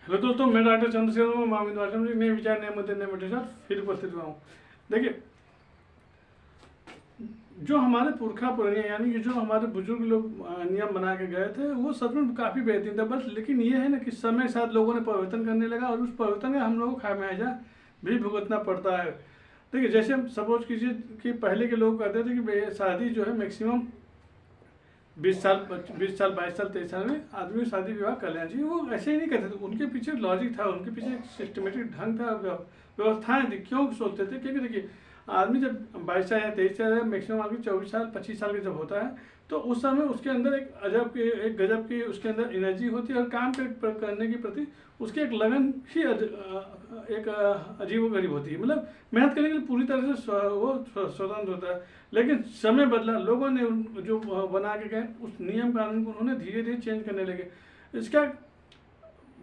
Hello दोस्तों, मैं doctor Chandrashekhar महाविंद आश्रम जी नए विचार नए मुद्दे नए मेरे साथ फिर उपस्थित हुआ हूँ। देखिए, जो हमारे पुरखा पुराने यानी कि जो हमारे बुजुर्ग लोग नियम बना के गए थे वो सच में काफ़ी बेहतरीन था। बस लेकिन ये है ना कि समय के साथ लोगों ने परिवर्तन करने लगा और उस परिवर्तन का हम लोगों को खामियाजा भी भुगतना पड़ता है। देखिए, जैसे हम सपोज कीजिए कि पहले के लोग कहते थे कि शादी जो है मैक्सिमम 20 साल 22 साल 23 साल में आदमी को शादी विवाह कर लेना चाहिए। वो ऐसे ही नहीं करते थे, उनके पीछे लॉजिक था, उनके पीछे एक सिस्टमेटिक ढंग था, व्यवस्थाएं थी। क्यों सोचते थे? क्योंकि देखिए, आदमी जब 22 साल या 23 साल या मैक्सिमम आदमी 24 साल 25 साल का जब होता है तो उस समय उसके अंदर एक गजब की उसके अंदर एनर्जी होती है और काम करने के प्रति उसकी एक लगन ही एक अजीब गरीब होती है। मतलब मेहनत करने के लिए पूरी तरह से वो स्वतंत्र होता है। लेकिन समय बदला, लोगों ने जो बना के गए उस नियम कानून को उन्होंने धीरे धीरे चेंज करने लगे। इसका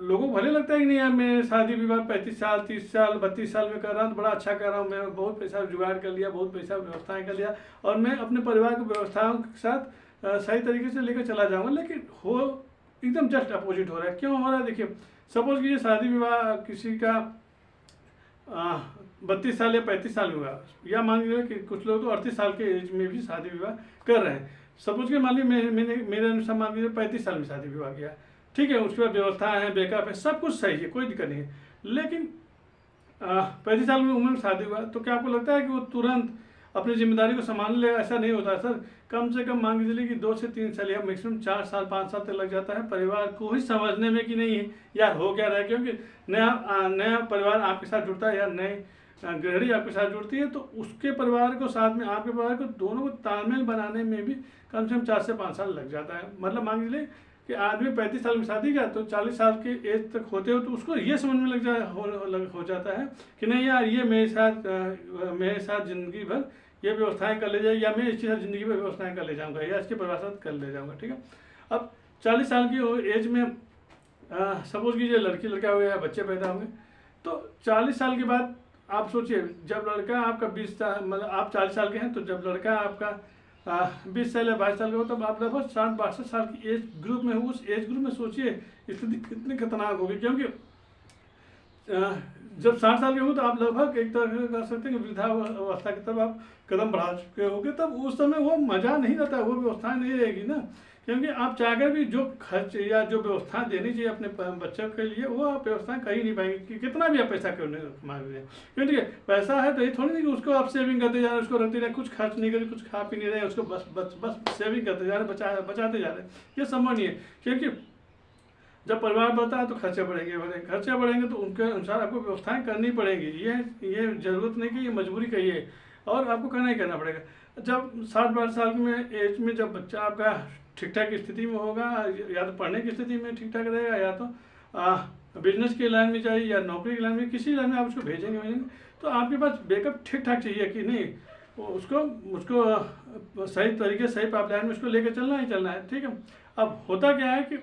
लोगों को भले लगता है कि नहीं यार, मैं शादी विवाह 35 साल 30 साल 32 साल में कर रहा हूँ तो बड़ा अच्छा कर रहा हूँ, मैं बहुत पैसा जुगाड़ कर लिया, बहुत पैसा व्यवस्थाएं कर लिया और मैं अपने परिवार की व्यवस्थाओं के साथ सही तरीके से लेकर चला जाऊँगा। लेकिन हो एकदम जस्ट अपोजिट हो रहा है। क्यों हो रहा है? देखिए, सपोज कीजिए शादी विवाह किसी का 32 साल या 35 साल में हुआ, या मान लीजिए कि कुछ लोग तो 38 साल के एज में भी शादी विवाह कर रहे हैं। सपोज के मान लीजिए मैंने मेरे अनुसार मान लीजिए 35 साल में शादी विवाह किया, ठीक है, उसके बाद व्यवस्थाएं हैं, बैकअप है, सब कुछ सही है, कोई दिक्कत नहीं है। लेकिन 35 साल में उम्र में शादी हुआ तो क्या आपको लगता है कि वो तुरंत अपनी जिम्मेदारी को संभालने लेगा? ऐसा नहीं होता सर। कम से कम मान के चलिए कि 2 से 3 साल या मैक्सिमम 4 साल 5 साल तक लग जाता है परिवार को ही समझने में कि नहीं है यार हो क्या रहा है। क्योंकि नया परिवार आपके साथ जुड़ता है या नई गृहिणी आपके साथ जुड़ती है तो उसके परिवार को साथ में आपके परिवार को दोनों को तालमेल बनाने में भी कम से कम 4 से 5 साल लग जाता है। मतलब मान लीजिए कि आदमी 35 साल में शादी किया तो 40 साल के एज तक होते हो तो उसको ये समझ में हो जाता है कि नहीं यार, ये मेरे साथ ज़िंदगी भर ये व्यवस्थाएं कर ले जाए या मैं इसके साथ ज़िंदगी भर व्यवस्थाएं कर ले जाऊंगा या इसके परिवार साथ कर ले जाऊंगा। ठीक है, अब 40 साल की एज में सपोज कीजिए लड़की लड़का हो गया, बच्चे पैदा होंगे तो 40 साल के बाद आप सोचिए, जब लड़का आपका 20 साल मतलब आप 40 साल के हैं तो जब लड़का आपका 20 साल या 22 साल का हो तब आप लगभग 60-62 साल की एज ग्रुप में हो। उस एज ग्रुप में सोचिए स्थिति कितनी खतरनाक होगी। क्योंकि जब 60 साल के होंगे तो आप लगभग एक तरह से कह सकते हैं कि वृद्धावस्था की तरफ आप कदम बढ़ा चुके होंगे। तब उस समय वो मज़ा नहीं रहता, वो व्यवस्था नहीं रहेगी ना। क्योंकि आप चाहकर भी जो खर्च या जो व्यवस्था देनी चाहिए अपने बच्चों के लिए वो आप व्यवस्था कर ही नहीं पाएंगे कि कितना भी आप पैसा क्यों नहीं मांग रहे हैं। क्यों? देखिए, पैसा है तो ये थोड़ी नहीं कि उसको आप सेविंग करते जा रहे हैं, उसको रखते जा रहे, कुछ खर्च नहीं करें, कुछ खा पी नहीं रहे, उसको बस बस बस सेविंग करते जा रहे, बचाते जा रहे हैं। ये संभव नहीं है। क्योंकि जब परिवार बढ़ता है तो खर्चे बढ़ेंगे तो उनके अनुसार आपको व्यवस्थाएं करनी पड़ेंगी। ये जरूरत नहीं कि ये मजबूरी कही है और आपको करना ही करना पड़ेगा। जब 60-62 साल में एज में जब बच्चा आपका ठीक ठाक स्थिति में होगा, या तो पढ़ने की स्थिति में ठीक ठाक रहेगा या तो बिजनेस की लाइन में जाए या नौकरी की लाइन में, किसी लाइन में आप उसको भेजेंगे तो आपके पास बैकअप ठीक ठाक चाहिए कि नहीं। उसको सही तरीके सही पाइपलाइन में उसको लेकर चलना ही चलना है। ठीक है, अब होता क्या है कि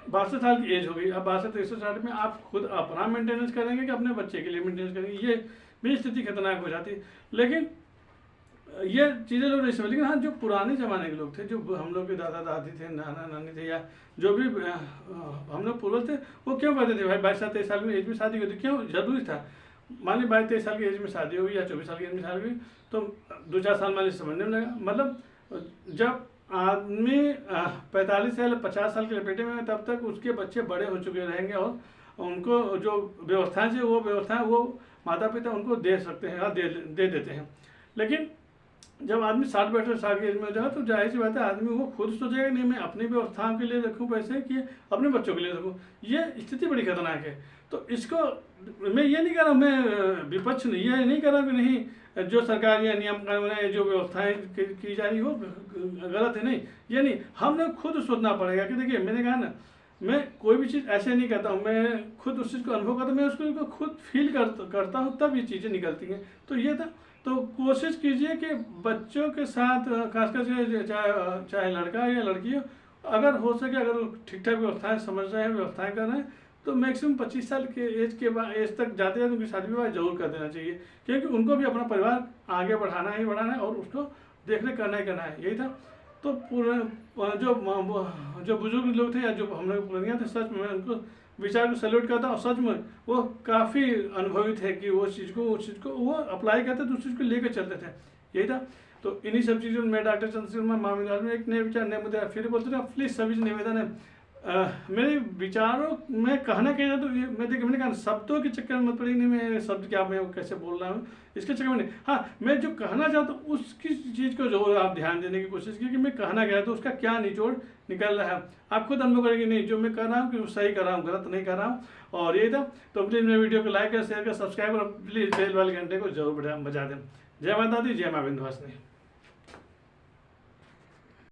62 साल की एज हो गई, अब 62-63 में आप खुद अपना मेंटेनेंस करेंगे कि अपने बच्चे के लिए मेंटेनेंस करेंगे, ये भी स्थिति खतरनाक हो जाती है। लेकिन ये चीज़ें लोग नहीं समझ। लेकिन हाँ, जो पुराने ज़माने के लोग थे, जो हम लोग के दादा दादी थे, नाना नानी थे, या जो भी हम लोग पूर्वज थे, वो क्यों कहते थे भाई 22-23 साल में एज में शादी होती? क्यों जरूरी था? मान ली 22-23 साल की एज में शादी होगी या 24 साल की एज में शादी होगी तो 2-4 साल मान ली समझने में लगा। मतलब जब आदमी 45 साल 50 साल के लपेटे में तब तक उसके बच्चे बड़े हो चुके रहेंगे और उनको जो व्यवस्थाएं चाहिए वो व्यवस्थाएं वो माता पिता उनको दे सकते हैं या दे देते हैं। लेकिन जब आदमी 60-62 साल की एज में हो जाए तो जाहिर सी बात है आदमी वो खुद सोचेगा नहीं मैं अपनी व्यवस्थाओं के लिए रखूँ पैसे कि अपने बच्चों के लिए रखूँ। ये स्थिति बड़ी खतरनाक है। तो इसको मैं ये नहीं कह रहा हूँ, मैं विपक्ष नहीं, ये नहीं कह रहा हूँ कि नहीं जो सरकार या नियम कानून है जो व्यवस्थाएं की जा रही हो गलत है, नहीं ये नहीं। हमने खुद सोचना पड़ेगा कि देखिए, मैंने कहा ना, मैं कोई भी चीज़ ऐसे नहीं करता हूँ, मैं खुद उस चीज़ को अनुभव करता हूँ, मैं उसको खुद फील करता हूँ तब ये चीज़ें निकलती हैं। तो ये था। तो कोशिश कीजिए कि बच्चों के साथ खासकर से चाहे लड़का या लड़की हो, अगर हो सके अगर वो ठीक ठाक व्यवस्थाएं समझ रहे हैं, व्यवस्थाएं कर रहे हैं तो मैक्सिमम 25 साल के एज तक जाते हैं तो उनकी शादी विवाह जरूर कर देना चाहिए। क्योंकि उनको भी अपना परिवार आगे बढ़ाना ही बढ़ाना है और उसको देखने करना ही करना है। यही था। तो पूरे जो बुजुर्ग लोग थे या जो हम लोग पुरानियाँ थे, सच में उनको विचार को सैल्यूट करता हूँ। सच में वो काफ़ी अनुभवी थे कि उस चीज़ को वो अप्लाई करते थे, उस चीज़ को लेकर चलते थे, यही था। तो इन्हीं सब चीज़ों में डॉक्टर चंद्रशेखर मामिलाल में एक नए विचार नए मुद्दे फिर बोलते थे। प्लीज़ सभी से निवेदन है, मेरे विचारों में कहना क्या है तो ये मैंने कहा शब्दों के चक्कर में मत पड़िए, नहीं मैं शब्द क्या मैं कैसे बोल रहा हूँ इसके चक्कर में नहीं। हाँ, मैं जो कहना चाहता हूँ उसकी चीज़ को जो आप ध्यान देने की कोशिश की कि मैं कहना क्या है तो उसका क्या निचोड़ निकल रहा है। आप खुद अनुभव करेंगे नहीं जो मैं कर रहा हूँ कि सही कर रहा हूँ, गलत नहीं कर रहा हूँ। और ये था, तो प्लीज़ मेरे वीडियो को लाइक कर, शेयर कर, सब्सक्राइब और प्लीज़ बेल वाले घंटे को जरूर बजा दें। जय माता दी, जय माँ विंध्यवासिनी।